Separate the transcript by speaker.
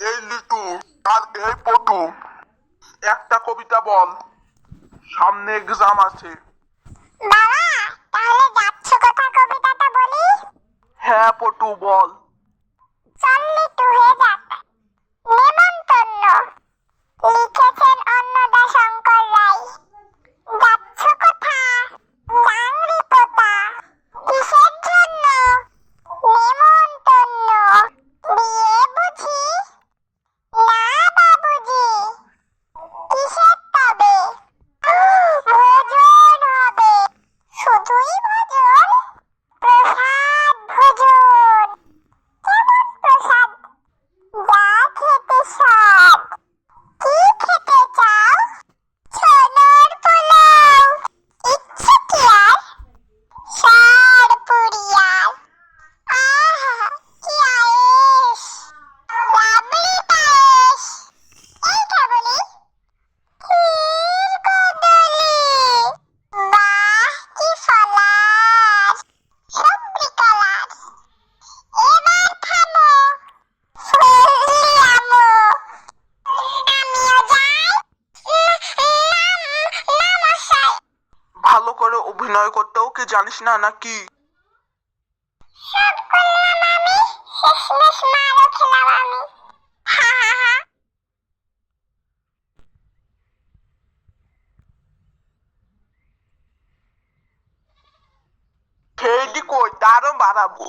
Speaker 1: এই লিটু আর এই পটু, একটা কবিতা বল, সামনে এক্সাম আছে।
Speaker 2: বাবা, তাহলে যাচ্ছ কোথায় কবিতাটা বলি?
Speaker 1: হ্যাঁ পটু বল।
Speaker 2: চল লিটু হয়ে যাক। নেমন্তন্ন, লিখেছেন অন্নদা শঙ্কর রায়। যাচ্ছ কোথা জাংরি পোতা, কিসের জন্য নেমন্তন্ন, বিয়ে বুঝি না বাবুজি, কিসের তবে ভোজন হবে, শুধুই ভোজন, প্রসাদ ভোজন। কেমন প্রসাদ? যা খেতে সব। কি খেতে চাও? ছোলার পোলাও। ইচ্ছে কি আর? ষাঁড় পুরিয়ার। আহা, কি আয়েশ! রাবড়ি পায়েস। এইটা বলি, ক্ষীর কদলি। বাহ, কি ফলার! সবরি কালার। এবার থামো, ফুললি আমো। আমিও যাই। না মশাই।
Speaker 1: ভালো করে অভিনয় করতেও কি জানিস না নাকি?
Speaker 2: সব করলাম আমি, শেষমেশ মারও খেলাম আমি। হা হা হা।
Speaker 1: খেয়েদি কই, তারও বাড়াবো।